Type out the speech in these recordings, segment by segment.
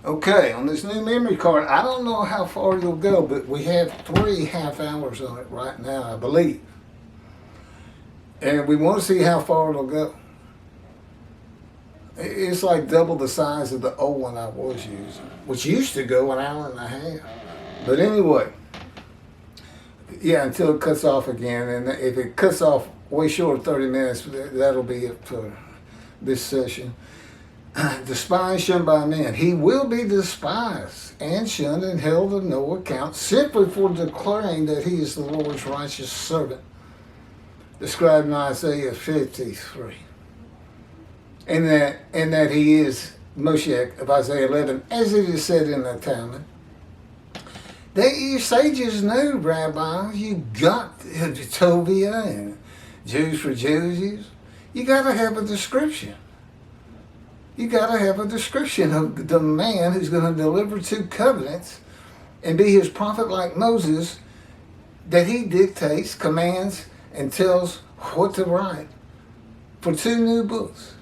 Okay, on this new memory card, I don't know how far it'll go, but we have 3 half hours on it right now, I believe. And we want to see how far it'll go. It's like double the size of the old one I was using, which used to go an hour and a half. But anyway, yeah, until it cuts off again. And if it cuts off way short of 30 minutes, that'll be it for this session. Despised, shunned by men. He will be despised and shunned and held of no account simply for declaring that he is the Lord's righteous servant, described in Isaiah 53. And that he is Moshiach of Isaiah 11, as it is said in the Talmud. That you sages know, Rabbi, you got Tovia and Jews for Jews. You got to have a description. You got to have a description of the man who's going to deliver 2 covenants and be his prophet like Moses, that he dictates, commands, and tells what to write for 2 new books.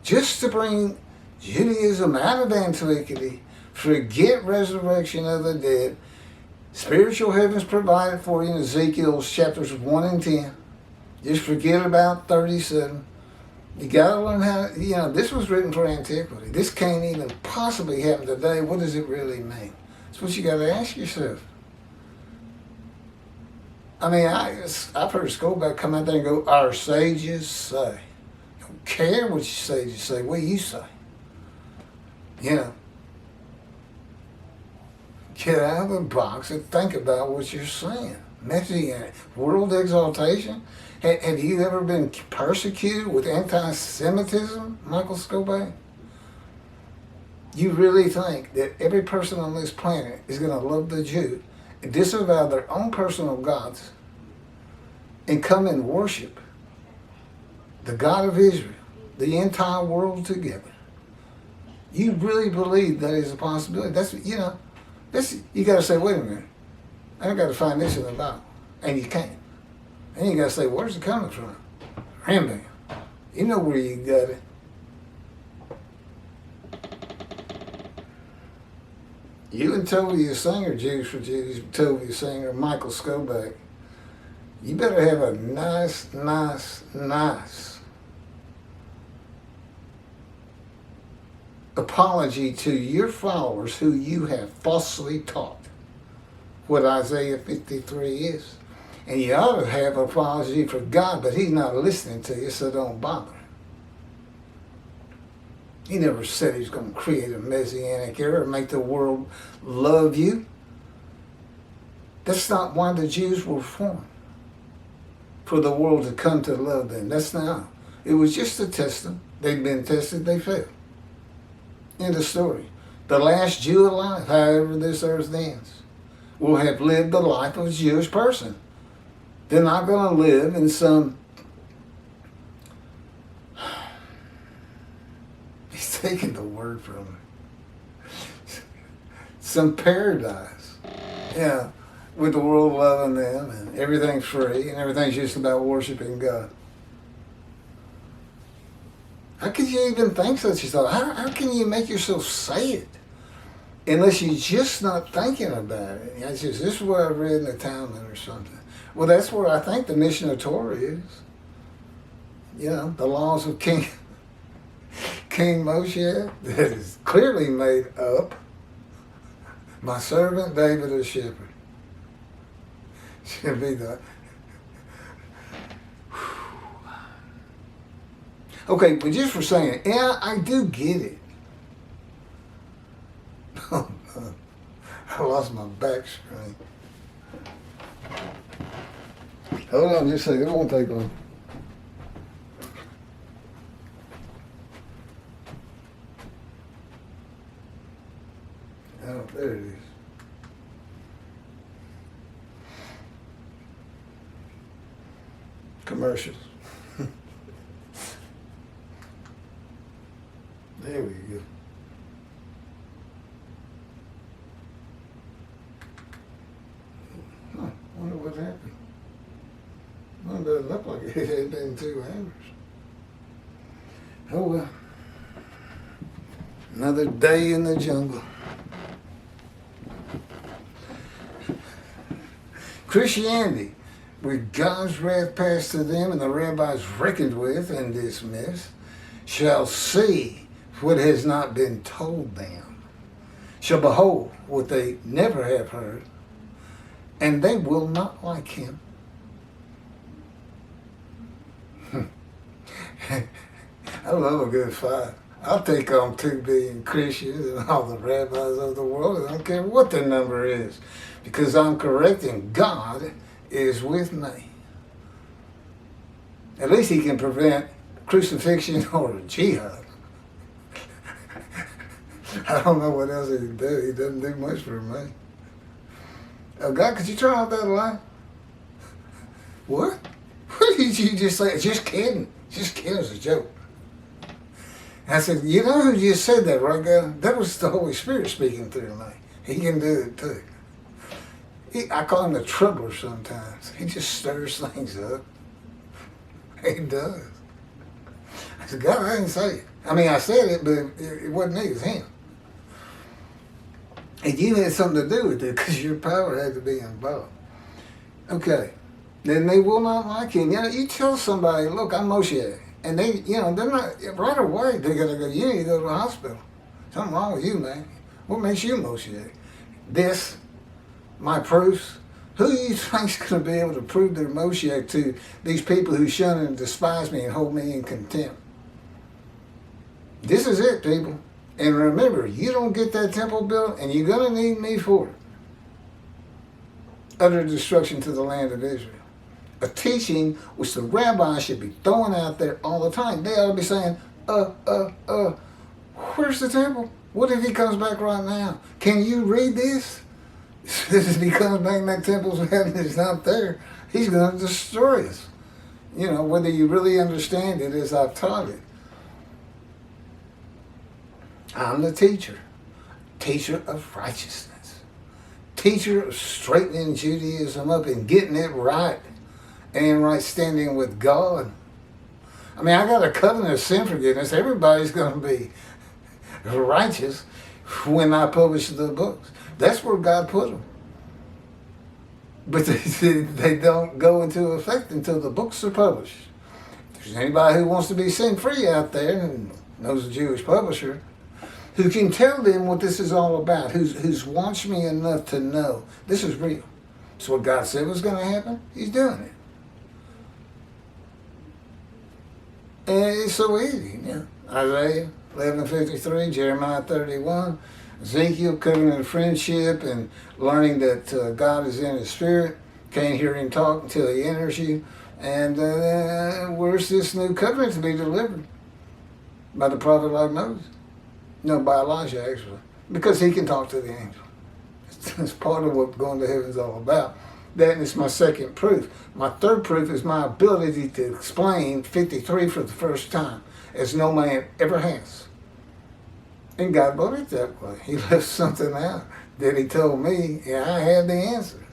Just to bring Judaism out of antiquity, forget resurrection of the dead, spiritual heavens provided for you in Ezekiel's chapters 1 and 10. Just forget about 37. You got to learn how, this was written for antiquity. This can't even possibly happen today. What does it really mean? That's what you got to ask yourself. I mean, I've heard Schoolback come out there and go, our sages say. Don't care what your sages say. What do you say? Get out of the box and think about what you're saying. Messianic, world exaltation. Have you ever been persecuted with anti-Semitism, Michael Schoolback? You really think that every person on this planet is going to love the Jew and disavow their own personal gods and come and worship the God of Israel, the entire world together? You really believe that is a possibility? That's, you got to say, wait a minute. I got to find this in the Bible. And you can't. And you got to say, where's it coming from? Rambam. You know where you got it. You and Tovia Singer, Jews for Jews, Tovia Singer, Michael Schoolback, you better have a nice apology to your followers who you have falsely taught what Isaiah 53 is. And you ought to have an apology for God, but he's not listening to you, so don't bother. He never said he's going to create a messianic era and make the world love you. That's not why the Jews were formed, for the world to come to love them. That's not. It was just to test them. They'd been tested, they failed. End of story. The last Jew alive, however this earth ends, will have lived the life of a Jewish person. They're not going to live in some, he's taking the word from me, some paradise. Yeah, with the world loving them and everything's free and everything's just about worshiping God. How could you even think such a thought? How can you make yourself say it? Unless you're just not thinking about it. It's just, this is what I read in the Talmud or something. Well, that's where I think the mission of Torah is. The laws of King Moshiach that is clearly made up. My servant David a shepherd. Should be the... Okay, but just for saying, yeah, I do get it. I lost my back screen. Hold on just a second, it won't take long. Oh, there it is. Commercials. There we go. Wonder what happened. Well, it doesn't look like it had been 2 hours. Oh well. Another day in the jungle. Christianity, with God's wrath passed to them and the rabbis reckoned with and dismissed, shall see what has not been told them, shall behold what they never have heard, and they will not like him. I love a good fight. I'll take on 2 billion Christians and all the rabbis of the world. I don't care what the number is, because I'm correcting God is with me. At least he can prevent crucifixion or jihad. I don't know what else he can do. He doesn't do much for me. Oh, God, could you turn off that light? What? What did you just say? Just kidding. Just kidding. It's a joke. I said, you know who just said that, right, God? That was the Holy Spirit speaking through me. He can do it, too. I call him the troubler sometimes. He just stirs things up. He does. I said, God, I didn't say it. I mean, I said it, but it wasn't me, it was him. And you had something to do with it because your power had to be involved. Okay. Then they will not like him. You know, you tell somebody, look, I'm Moshiach. And they, you know, they're not, right away, they're going to go, you need to go to the hospital. Something wrong with you, man. What makes you Moshiach? This, my proofs. Who do you think's going to be able to prove their Moshiach to these people who shun and despise me and hold me in contempt? This is it, people. And remember, you don't get that temple built, and you're going to need me for it. Utter destruction to the land of Israel. A teaching which the rabbis should be throwing out there all the time. They ought to be saying, where's the temple? What if he comes back right now? Can you read this? If he comes back and that temple's is not there, he's going to destroy us. You know, whether you really understand it as I've taught it. I'm the teacher of righteousness, teacher of straightening Judaism up and getting it right and in right standing with God. I mean, I got a covenant of sin forgiveness. Everybody's going to be righteous when I publish the books. That's where God put them. But they don't go into effect until the books are published. If there's anybody who wants to be sin-free out there and knows a Jewish publisher, who can tell them what this is all about, who's watched me enough to know this is real. It's what God said was going to happen. He's doing it. And it's so easy. You know? Isaiah 11:53, Jeremiah 31, Ezekiel, covenant of friendship and learning that God is in his spirit. Can't hear him talk until he enters you. And where's this new covenant to be delivered? By the prophet like Moses. No, by Elijah, actually. Because he can talk to the angel. It's part of what going to heaven is all about. That is my second proof. My third proof is my ability to explain 53 for the first time, as no man ever has. And God brought it that way. He left something out that he told me, and I had the answer.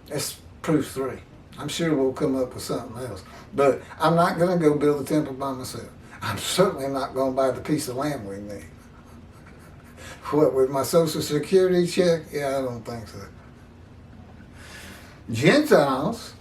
That's proof 3. I'm sure we'll come up with something else. But I'm not going to go build a temple by myself. I'm certainly not going to buy the piece of land we need. What, with my Social Security check? Yeah, I don't think so. Gentiles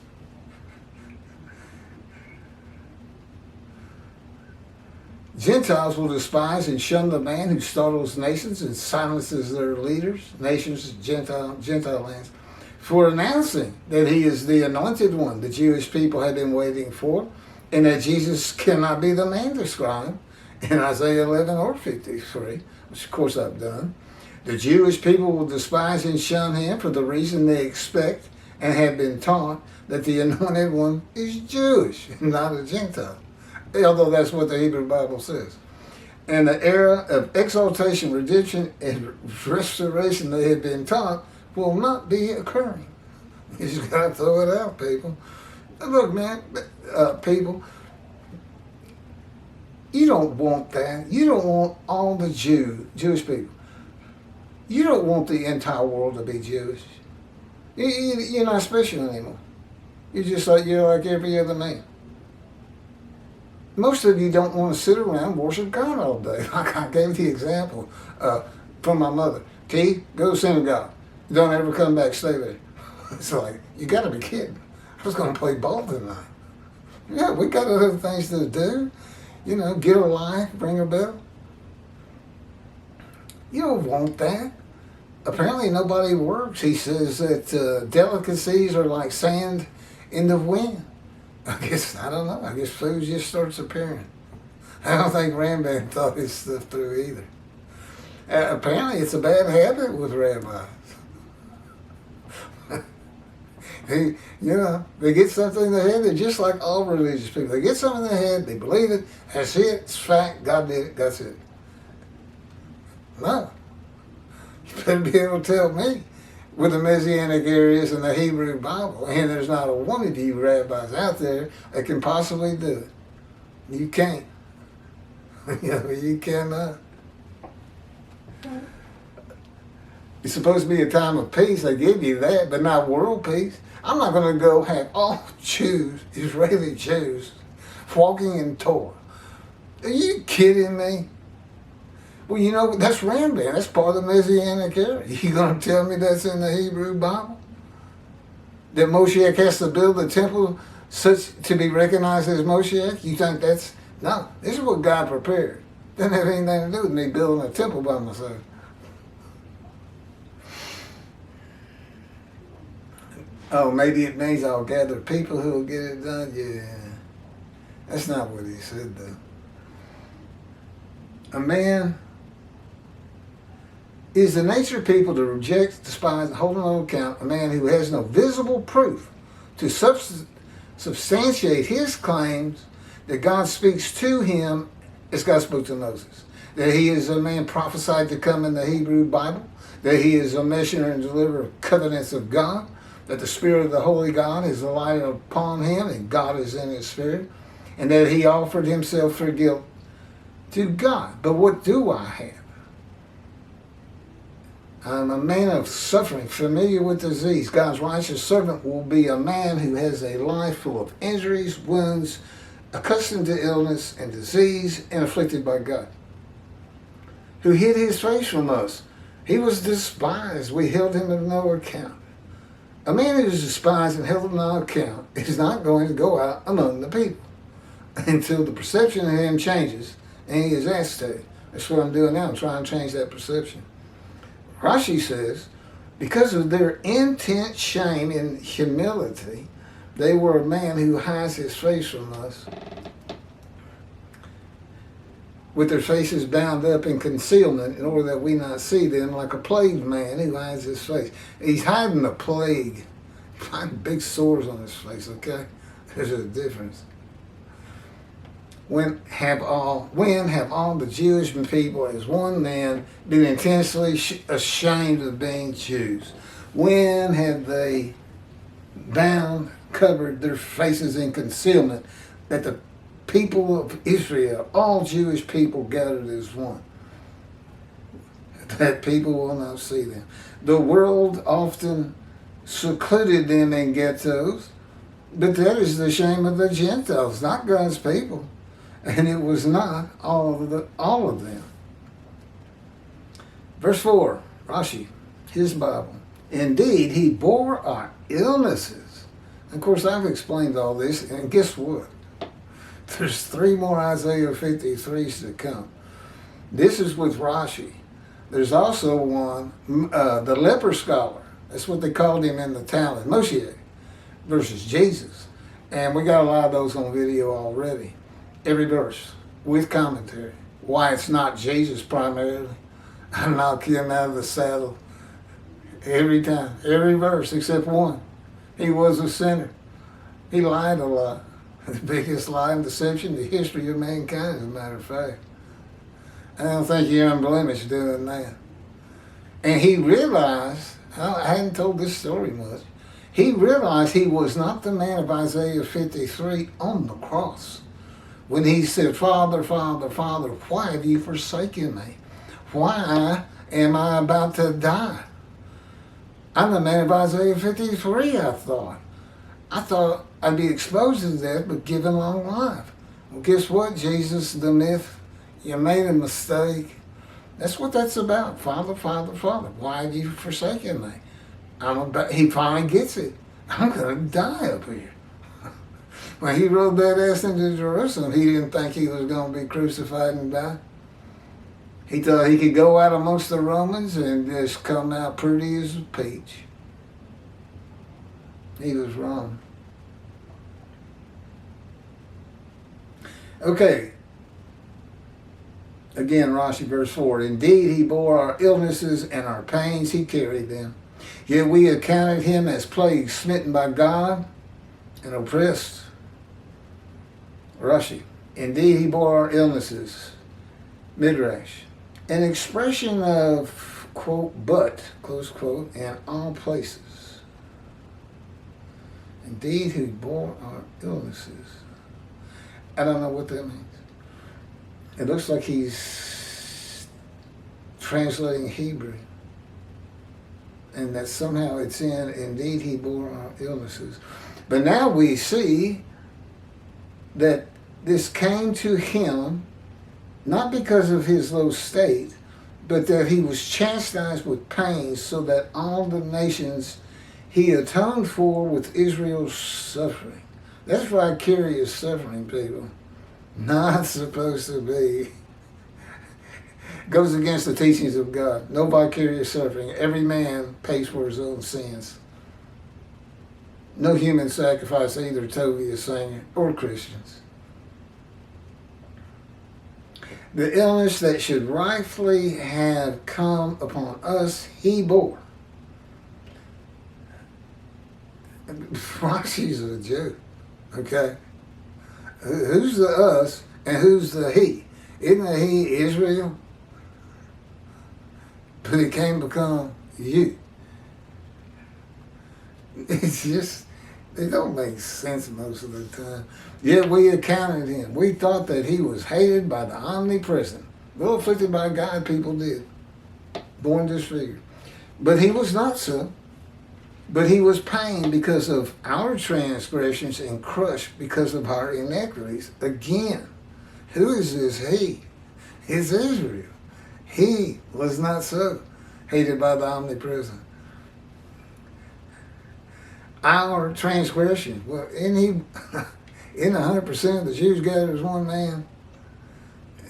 will despise and shun the man who startles nations and silences their leaders, nations, Gentile lands, for announcing that he is the anointed one the Jewish people have been waiting for, and that Jesus cannot be the man described in Isaiah 11 or 53, which of course I've done. The Jewish people will despise and shun him for the reason they expect and have been taught that the anointed one is Jewish and not a Gentile, although that's what the Hebrew Bible says. And the era of exaltation, redemption, and restoration they have been taught will not be occurring. You just got to throw it out, people. Look, man, people, you don't want that. You don't want all the Jewish people. You don't want the entire world to be Jewish. You're not special anymore. You're like every other man. most of you don't want to sit around and worship God all day. Like I gave the example from my mother. Keith, go to synagogue. Don't ever come back, stay there. It's like, you got to be kidding. I was going to play ball tonight. Yeah, we got other things to do. You know, get a life, ring a bell. You don't want that. Apparently nobody works. He says that delicacies are like sand in the wind. I guess, I don't know. I guess food just starts appearing. I don't think Rambam thought his stuff through either. Apparently it's a bad habit with rabbis. They get something in their head. They're just like all religious people. They get something in their head, they believe it, that's it, it's fact, God did it, that's it. No. You better be able to tell me what the Messianic era is in the Hebrew Bible, and there's not a one of you rabbis out there that can possibly do it. You can't. You cannot. It's supposed to be a time of peace. They give you that, but not world peace. I'm not going to go have all Jews, Israeli Jews, walking in Torah. Are you kidding me? Well, that's Rambam. That's part of the Messianic era. You going to tell me that's in the Hebrew Bible? That Moshiach has to build a temple such to be recognized as Moshiach? You think that's... No, this is what God prepared. Doesn't have anything to do with me building a temple by myself. Oh, maybe it means I'll gather people who will get it done? Yeah. That's not what he said, though. A man is the nature of people to reject, despise, and hold on account a man who has no visible proof to substantiate his claims that God speaks to him as God spoke to Moses. That he is a man prophesied to come in the Hebrew Bible. That he is a messenger and deliverer of covenants of God. That the Spirit of the Holy God is alighted upon him and God is in his spirit. And that he offered himself for guilt to God. But what do I have? I'm a man of suffering, familiar with disease. God's righteous servant will be a man who has a life full of injuries, wounds, accustomed to illness and disease, and afflicted by God. Who hid his face from us. He was despised. We held him of no account. A man who is despised and held of no account is not going to go out among the people until the perception of him changes and he is asked to. That's what I'm doing now. I'm trying to change that perception. Rashi says, because of their intense shame and humility, they were a man who hides his face from us, with their faces bound up in concealment in order that we not see them, like a plagued man who hides his face. He's hiding the plague. Finding big sores on his face, okay? There's a difference. When have all the Jewish people as one man been intensely ashamed of being Jews? When have they covered their faces in concealment, that the people of Israel, all Jewish people gathered as one, that people will not see them? The world often secluded them in ghettos, but that is the shame of the Gentiles, not God's people. And it was not all of them. Verse 4, Rashi, his Bible. Indeed, he bore our illnesses. Of course, I've explained all this, and guess what? There's 3 more Isaiah 53s to come. This is with Rashi. There's also one, the leper scholar. That's what they called him in the Talmud, Moshiach, versus Jesus. And we got a lot of those on video already. Every verse, with commentary. Why it's not Jesus primarily. I knock him out of the saddle every time. Every verse except one. He was a sinner. He lied a lot. The biggest lie and deception in the history of mankind, as a matter of fact. I don't think you're blemished doing that. And he realized, I hadn't told this story much, he realized he was not the man of Isaiah 53 on the cross. When he said, Father, Father, Father, why have you forsaken me? Why am I about to die? I'm the man of Isaiah 53, I thought. I thought I'd be exposed to that, but given long life. Well, guess what, Jesus, the myth? You made a mistake. That's what that's about. Father, Father, Father. Why have you forsaken me? He finally gets it. I'm going to die up here. When he rode that ass into Jerusalem, he didn't think he was going to be crucified and die. He thought he could go out amongst the Romans and just come out pretty as a peach. He was wrong. Okay. Again, Rashi verse 4. Indeed, he bore our illnesses and our pains, he carried them. Yet we accounted him as plagued, smitten by God, and oppressed. Rashi. Indeed, he bore our illnesses. Midrash. An expression of, quote, but, close quote, in all places. Indeed, he bore our illnesses. I don't know what that means. It looks like he's translating Hebrew. And that somehow it's in, indeed, he bore our illnesses. But now we see that this came to him not because of his low state, but that he was chastised with pains so that all the nations he atoned for with Israel's suffering. That's vicarious suffering, people. Not supposed to be. Goes against the teachings of God. No vicarious suffering. Every man pays for his own sins. No human sacrifice, either Toby, Sanger, or Christians. The illness that should rightfully have come upon us, he bore. Rashi's a Jew, okay? Who's the us and who's the he? Isn't the he Israel? But it can't become you. It's just, it don't make sense most of the time. Yet we accounted him. We thought that he was hated by the omnipresent. Well, afflicted by God, people did. Born disfigured. But he was not so. But he was pained because of our transgressions and crushed because of our iniquities. Again, who is this he? It's Israel. He was not so hated by the omnipresent. Our transgression. Well, in 100% of the Jews gathered as one man.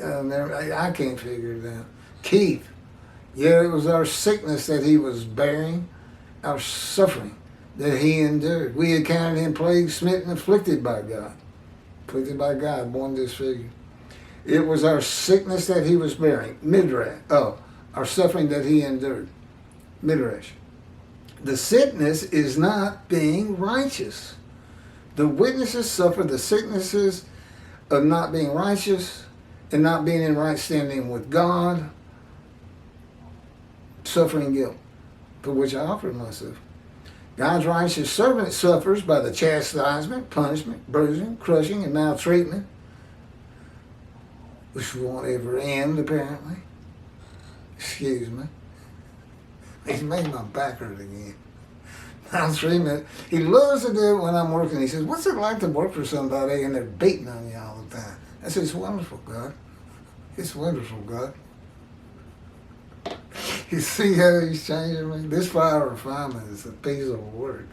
I can't figure it out. Keith. Yeah, it was our sickness that he was bearing, our suffering that he endured. We accounted him plagued, smitten, afflicted by God. Afflicted by God, born disfigured. It was our sickness that he was bearing. Midrash. Oh, our suffering that he endured. Midrash. The sickness is not being righteous. The witnesses suffer the sicknesses of not being righteous and not being in right standing with God, suffering guilt, for which I offered myself. God's righteous servant suffers by the chastisement, punishment, bruising, crushing, and maltreatment, which won't ever end, apparently. Excuse me. He's made my back hurt again. Maltreatment. He loves to do it when I'm working. He says, what's it like to work for somebody and they're beating on you all the time? I said, it's wonderful, God. It's wonderful, God. You see how he's changing me? This fire refinement is a piece of work.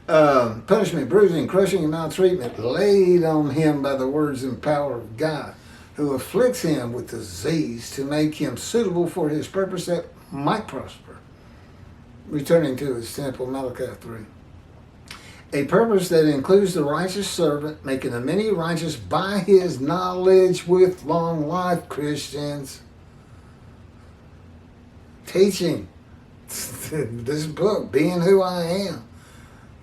Punishment, bruising, crushing, and maltreatment laid on him by the words and power of God, who afflicts him with disease to make him suitable for his purpose that might prosper. Returning to his temple, Malachi 3. A purpose that includes the righteous servant, making the many righteous by his knowledge with long life, Christians. Teaching this book, being who I am.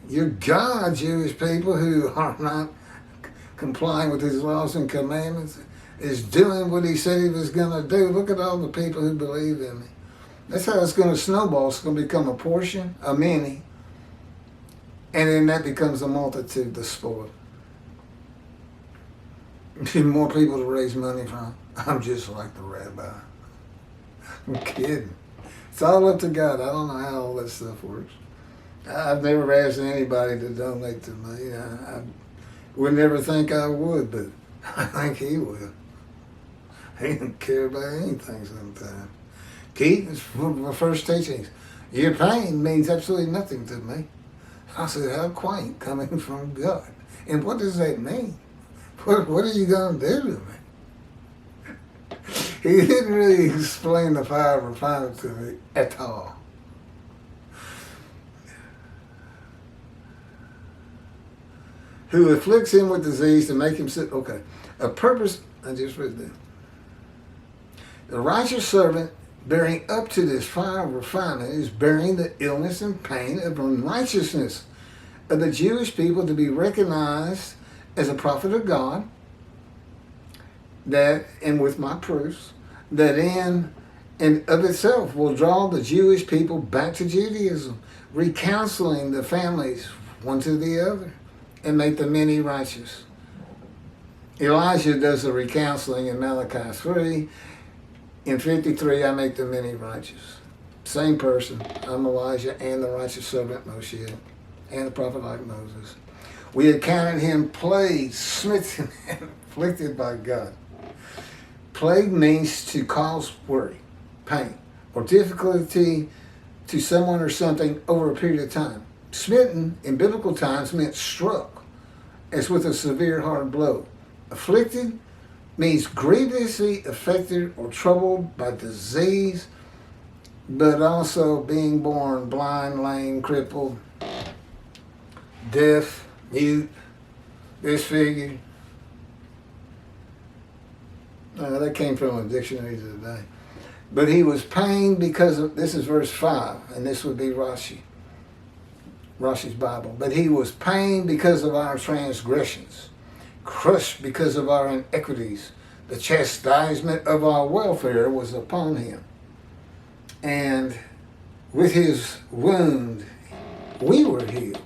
You're God, Jewish people who are not complying with his laws and commandments, is doing what he said he was going to do. Look at all the people who believe in me. That's how it's going to snowball. It's going to become a portion, a many, and then that becomes a multitude, the spoil. More people to raise money from. I'm just like the rabbi. I'm kidding. It's all up to God. I don't know how all that stuff works. I've never asked anybody to donate to me. I would never think I would, but I think he will. He don't care about anything sometimes. Keith, it's one of my first teachings. Your pain means absolutely nothing to me. I said, how quaint, coming from God. And what does that mean? What are you going to do to me? He didn't really explain the fire of refinement to me at all. Who afflicts him with disease to make him sick. Okay. A purpose, I just read that. The righteous servant bearing up to this fire of refinement is bearing the illness and pain of unrighteousness of the Jewish people to be recognized as a prophet of God, that, and with my proofs, that in and of itself will draw the Jewish people back to Judaism, recounseling the families one to the other, and make the many righteous. Elijah does the recounseling in Malachi 3. In 53, I make the many righteous. Same person. I'm Elijah and the righteous servant Moshiach and the prophet like Moses. We had counted him plagued, smitten, and afflicted by God. Plague means to cause worry, pain, or difficulty to someone or something over a period of time. Smitten in biblical times meant struck, as with a severe hard blow. Afflicted means grievously affected or troubled by disease, but also being born blind, lame, crippled, deaf, mute, disfigured. That came from a dictionary today. But he was pained because of, this is verse 5, and this would be Rashi's Bible. But he was pained because of our transgressions, crushed because of our iniquities. The chastisement of our welfare was upon him. And with his wound, we were healed.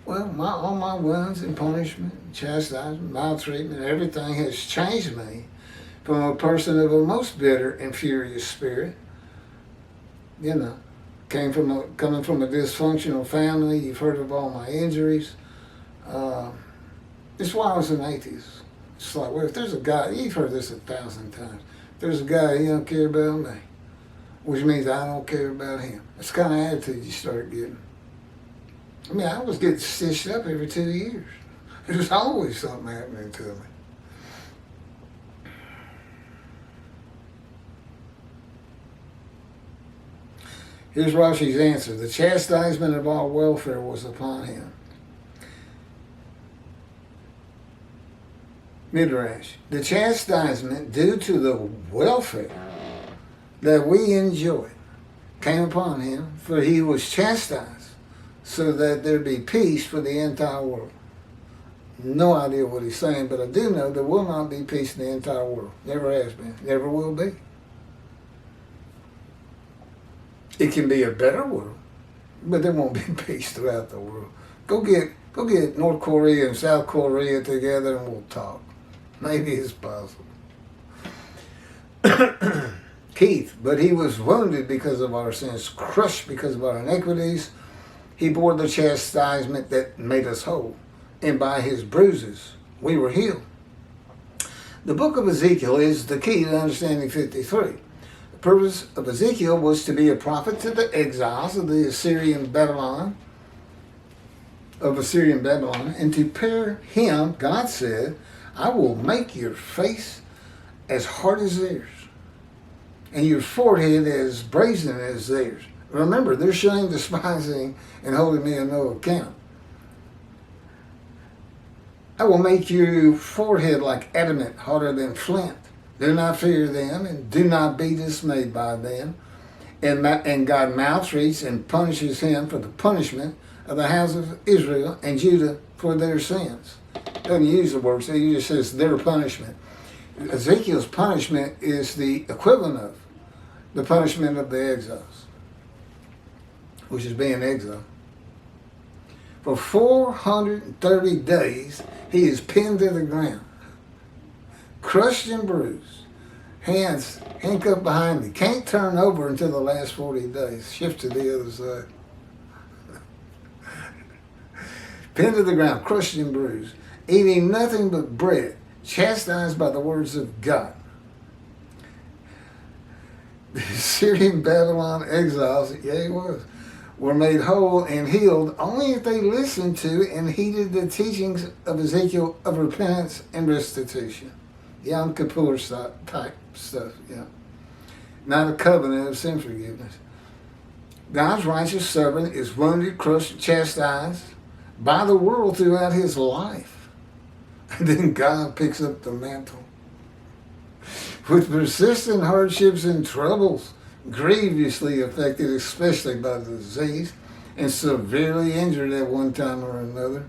Well, all my wounds and punishment, chastisement, maltreatment, everything has changed me from a person of a most bitter and furious spirit. You know, coming from a dysfunctional family. You've heard of all my injuries. It's why I was an atheist. It's like, well, if there's a God, you've heard this 1,000 times. If there's a God, he don't care about me, which means I don't care about him. That's the kind of attitude you start getting. I mean, I was getting stitched up every 2 years. There's always something happening to me. Here's Rashi's answer. The chastisement of our welfare was upon him. Midrash. The chastisement due to the welfare that we enjoyed came upon him, for he was chastised so that there be peace for the entire world. No idea what he's saying, but I do know there will not be peace in the entire world. Never has been. Never will be. It can be a better world, but there won't be peace throughout the world. Go get North Korea and South Korea together and we'll talk. Maybe it's possible. Keith, but he was wounded because of our sins, crushed because of our iniquities. He bore the chastisement that made us whole, and by his bruises we were healed. The book of Ezekiel is the key to understanding 53. The purpose of Ezekiel was to be a prophet to the exiles of the Assyrian Babylon, and to prepare him, God said, I will make your face as hard as theirs, and your forehead as brazen as theirs. Remember, they're shame, despising, and holding me in no account. I will make your forehead like adamant, harder than flint. Do not fear them, and do not be dismayed by them. And God maltreats and punishes him for the punishment of the house of Israel and Judah for their sins. Doesn't use the word, so he just says their punishment. Ezekiel's punishment is the equivalent of the punishment of the exiles, which is being exiled. For 430 days, he is pinned to the ground, crushed and bruised, hands handcuffed behind me. Can't turn over until the last 40 days. Shift to the other side. Pinned to the ground, crushed and bruised. eating nothing but bread, chastised by the words of God. The Syrian Babylon exiles, yeah, he was, were made whole and healed only if they listened to and heeded the teachings of Ezekiel of repentance and restitution. Yom Kippur type stuff, yeah. Not a covenant of sin forgiveness. God's righteous servant is wounded, crushed, chastised by the world throughout his life. And then God picks up the mantle. With persistent hardships and troubles, grievously affected especially by the disease, and severely injured at one time or another,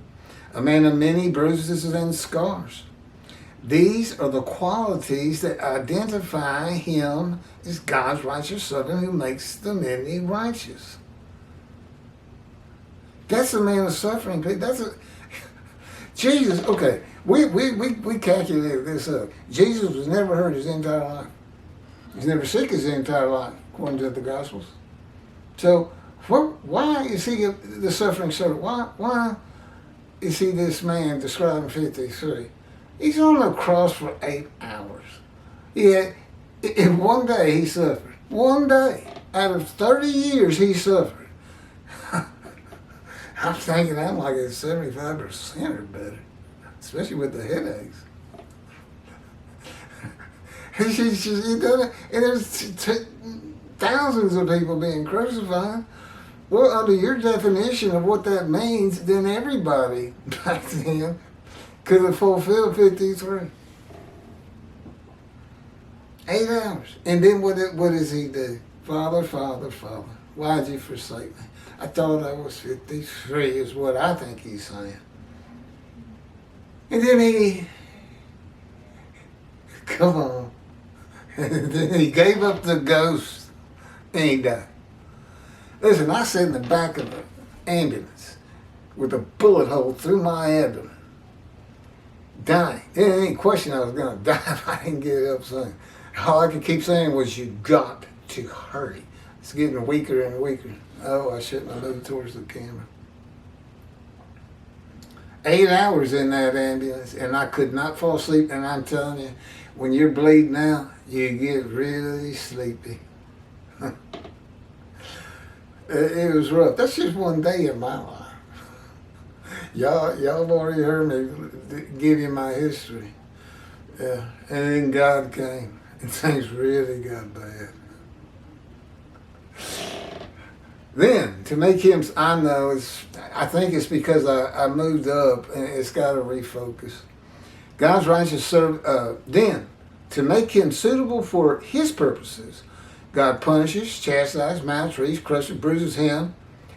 a man of many bruises and scars. These are the qualities that identify him as God's righteous servant who makes the many righteous. That's a man of suffering. That's a Jesus. Okay, we calculated this up. Jesus was never hurt his entire life. He's never sick his entire life, according to the Gospels. So, why is he the suffering servant? Why is he this man described in 53? He's on the cross for 8 hours. Yet, in one day he suffered. One day. Out of 30 years he suffered. I'm thinking I'm like at 75% or better. Especially with the headaches. He done it. And there's thousands of people being crucified. Well, under your definition of what that means, then everybody back then could have fulfilled 53. 8 hours. And then what does he do? Father, Father, Father, why'd you forsake me? I thought I was 53 is what I think he's saying. And then come on. And then he gave up the ghost and he died. Listen, I sat in the back of an ambulance with a bullet hole through my abdomen. Dying. There ain't any question I was going to die if I didn't get up soon. All I could keep saying was, you got to hurry. It's getting weaker and weaker. Oh, I shouldn't have moved towards the camera. 8 hours in that ambulance, and I could not fall asleep. And I'm telling you, when you're bleeding out, you get really sleepy. It was rough. That's just one day in my life. Y'all have already heard me give you my history. Yeah. And then God came, and things really got bad. Then, to make him, I think it's because I moved up, and it's got to refocus. God's righteous servant, then, to make him suitable for his purposes, God punishes, chastises, maltreats, crushes, bruises him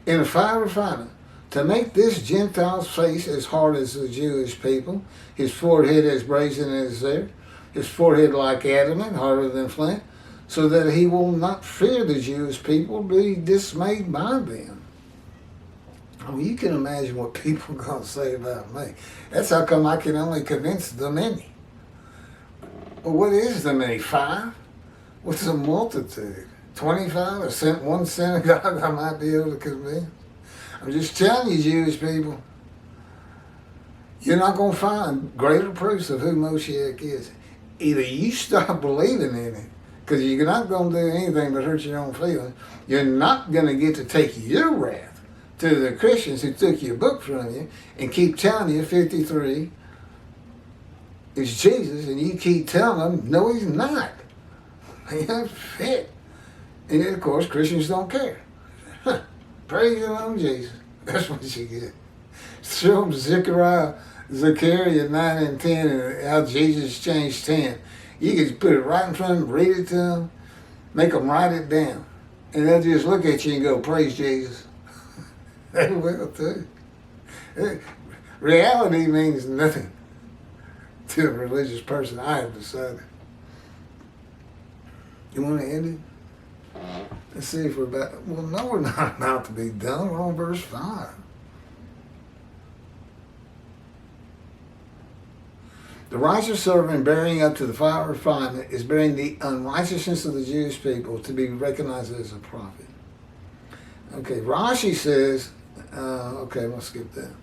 in a fire refinement, to make this Gentile's face as hard as the Jewish people, his forehead as brazen as theirs, his forehead like adamant, harder than flint, so that he will not fear the Jewish people, be dismayed by them. I mean, you can imagine what people are going to say about me. That's how come I can only convince the many. Well, what is the many? 5? What's a multitude? 25? One synagogue I might be able to convince? I'm just telling you, Jewish people, you're not going to find greater proofs of who Moshiach is. Either you stop believing in it, because you're not going to do anything but hurt your own feelings. You're not going to get to take your wrath to the Christians who took your book from you and keep telling you 53 is Jesus, and you keep telling them, no, he's not. He ain't fit. And of course, Christians don't care. Praise the Lord Jesus. That's what you get. Show them Zechariah 9 and 10 and how Jesus changed 10. You can put it right in front of them, read it to them, make them write it down. And they'll just look at you and go, praise Jesus. They will too. Reality means nothing to a religious person, I have decided. You want to end it? Let's see if we're about, well, no, we're not about to be done. We're on verse 5. The righteous servant bearing up to the fire of refinement is bearing the unrighteousness of the Jewish people to be recognized as a prophet. Okay, Rashi says, okay, I'm going to skip that.